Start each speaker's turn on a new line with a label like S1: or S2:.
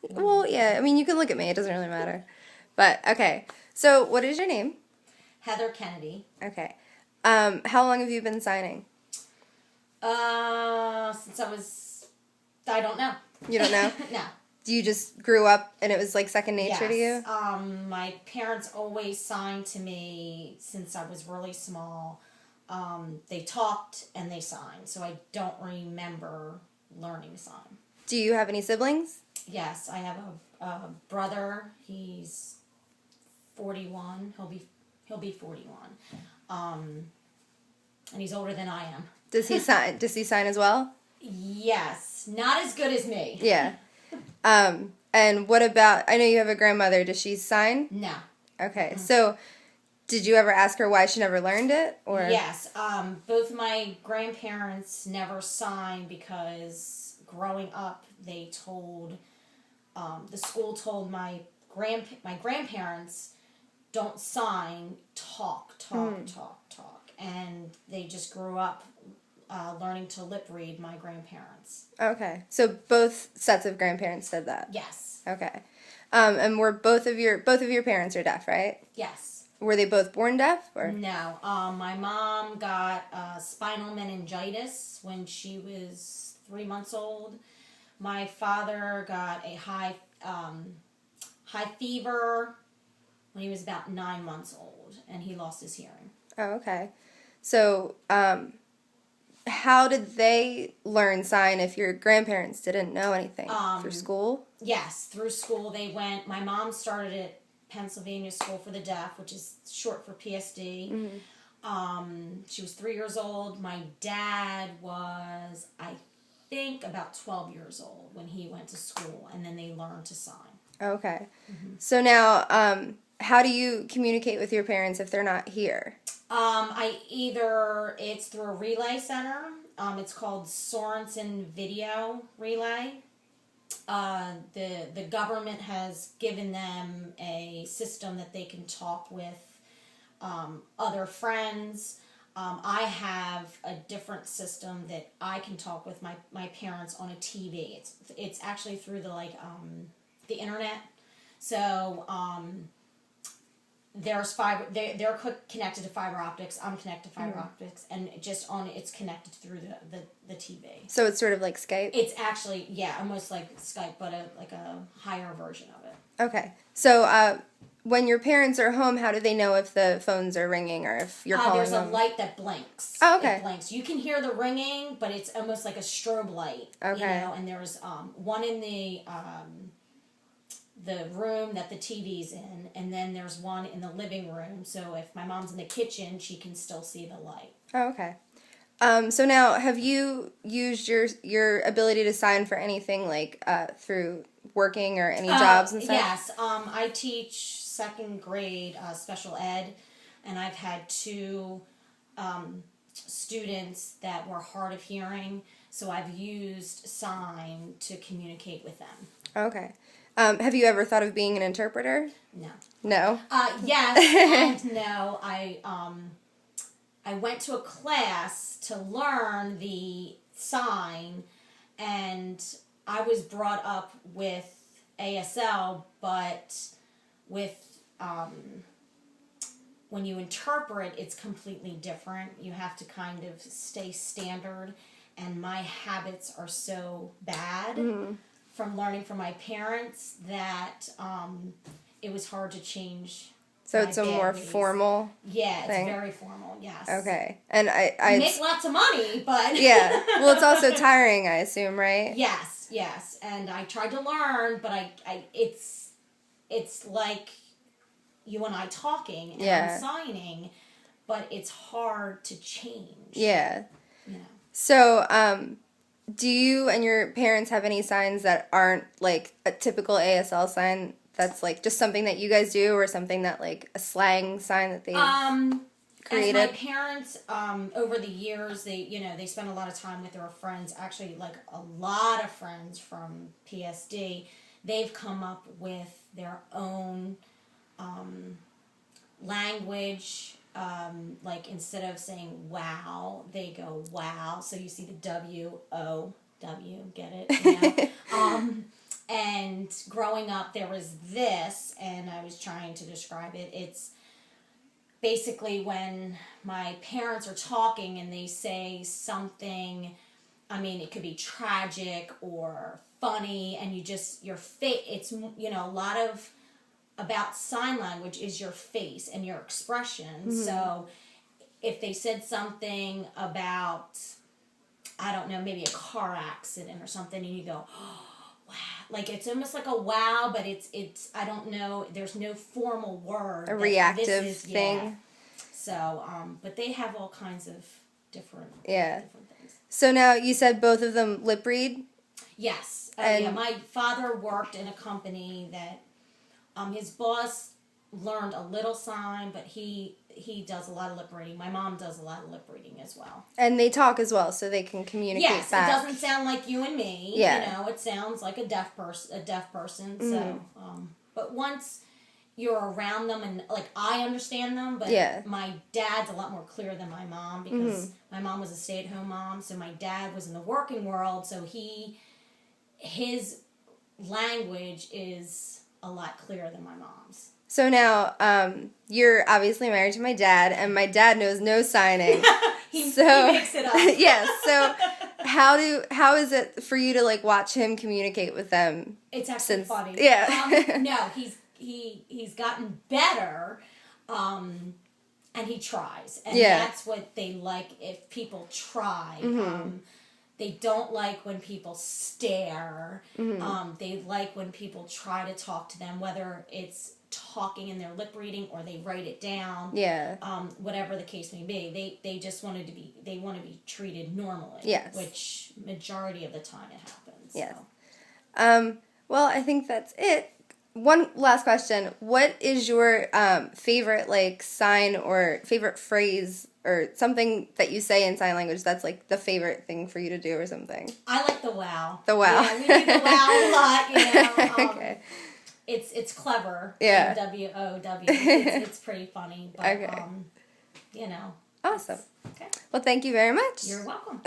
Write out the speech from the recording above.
S1: Well, yeah, I mean, you can look at me. It doesn't really matter. But, okay. So, what is your name?
S2: Heather Kennedy.
S1: Okay. How long have you been signing?
S2: Since I don't know.
S1: You don't know?
S2: No.
S1: You just grew up and it was like second nature to you?
S2: My parents always signed to me since I was really small. They talked and they signed, so I don't remember learning to sign.
S1: Do you have any siblings?
S2: Yes, I have a brother. He's 41. He'll be 41. And he's older than I am.
S1: Does he sign? Does he sign as well?
S2: Yes, not as good as me.
S1: Yeah. And what about? I know you have a grandmother. Does she sign?
S2: No.
S1: Okay. So, did you ever ask her why she never learned it? Or
S2: yes, both my grandparents never signed because growing up they told the school told my grandparents don't sign, talk, and they just grew up learning to lip read my grandparents.
S1: Okay. So both sets of grandparents said that.
S2: Yes.
S1: Okay. And were both of your parents are deaf, right?
S2: Yes.
S1: Were they both born deaf or?
S2: No. My mom got spinal meningitis when she was 3 months old. My father got a high fever when he was about 9 months old, and he lost his hearing.
S1: Oh, okay. So, how did they learn sign if your grandparents didn't know anything? Through school?
S2: Yes, through school they went. My mom started at Pennsylvania School for the Deaf, which is short for PSD. Mm-hmm. She was 3 years old. My dad was, I think, about 12 years old when he went to school, and then they learned to sign.
S1: Okay. Mm-hmm. So now, how do you communicate with your parents if they're not here?
S2: It's through a relay center. It's called Sorensen Video Relay. The government has given them a system that they can talk with other friends. I have a different system that I can talk with my parents on a TV. It's actually through the internet. So there's fiber. They're connected to fiber optics. I'm connected to fiber optics, and it's connected through the TV.
S1: So it's sort of like Skype.
S2: It's actually almost like Skype, but a higher version of it.
S1: Okay. So when your parents are home, how do they know if the phones are ringing or if you're calling
S2: them? There's a light that blinks.
S1: Oh, okay.
S2: It blinks. You can hear the ringing, but it's almost like a strobe light.
S1: Okay.
S2: And there's one in the room that the TV's in, and then there's one in the living room. So if my mom's in the kitchen, she can still see the light.
S1: Oh, okay. So now, have you used your ability to sign for anything like through working or any jobs and stuff?
S2: Yes. I teach second grade special ed, and I've had 2 students that were hard of hearing, so I've used sign to communicate with them.
S1: Okay. Have you ever thought of being an interpreter?
S2: No.
S1: No?
S2: Yes and no. I went to a class to learn the sign, and I was brought up with ASL, but with when you interpret, it's completely different. You have to kind of stay standard, and my habits are so bad from learning from my parents that it was hard to change.
S1: So it's a more formal
S2: Yeah,
S1: thing?
S2: It's very formal, yes.
S1: Okay. And I
S2: make lots of money, but...
S1: Yeah. Well, it's also tiring, I assume, right?
S2: Yes. And I tried to learn, but it's like you and I talking and I'm signing, but it's hard to change.
S1: Yeah.
S2: You know.
S1: So, do you and your parents have any signs that aren't like a typical ASL sign? That's like just something that you guys do, or something that like a slang sign that they created?
S2: As my parents, over the years, they spend a lot of time with their friends. Actually, like a lot of friends from PSD, they've come up with their own language. Like instead of saying wow, they go wow. So you see the W-O-W, get it? Yeah. And growing up, there was this, and I was trying to describe it. It's basically when my parents are talking and they say something, I mean, it could be tragic or funny, and you just, your face, it's, you know, a lot of, about sign language is your face and your expression. So if they said something about, I don't know, maybe a car accident or something, and you go, oh, wow, like it's almost like a wow, but it's I don't know, there's no formal word.
S1: A reactive thing.
S2: Yeah. So, but they have all kinds of different things.
S1: So now you said both of them lip read?
S2: Yes.
S1: And
S2: yeah, my father worked in a company that his boss learned a little sign, but he does a lot of lip reading. My mom does a lot of lip reading as well.
S1: And they talk as well, so they can communicate back.
S2: Yes, it doesn't sound like you and me.
S1: Yeah.
S2: You know, it sounds like a deaf person. So, but once you're around them, and like I understand them, but my dad's a lot more clear than my mom, because my mom was a stay-at-home mom, so my dad was in the working world, so his language is a lot clearer than my mom's.
S1: So now, you're obviously married to my dad, and my dad knows no signing.
S2: he makes it up.
S1: Yes. So how is it for you to like watch him communicate with them?
S2: It's actually funny.
S1: Yeah.
S2: No, he's gotten better, and he tries, and that's what they like, if people try. They don't like when people stare. They like when people try to talk to them, whether it's talking in their lip reading or they write it down.
S1: Yeah.
S2: Whatever the case may be, they just want to be treated normally.
S1: Yes.
S2: Which majority of the time it happens.
S1: Yes.
S2: So.
S1: Well, I think that's it. One last question. What is your favorite like sign or favorite phrase or something that you say in sign language that's like the favorite thing for you to do or something?
S2: I like the wow.
S1: The wow.
S2: Yeah, we do the wow a lot, you know.
S1: Okay.
S2: It's clever.
S1: Yeah.
S2: W-O-W. It's pretty funny. But,
S1: okay.
S2: You know.
S1: Awesome.
S2: Okay.
S1: Well, thank you very much.
S2: You're welcome.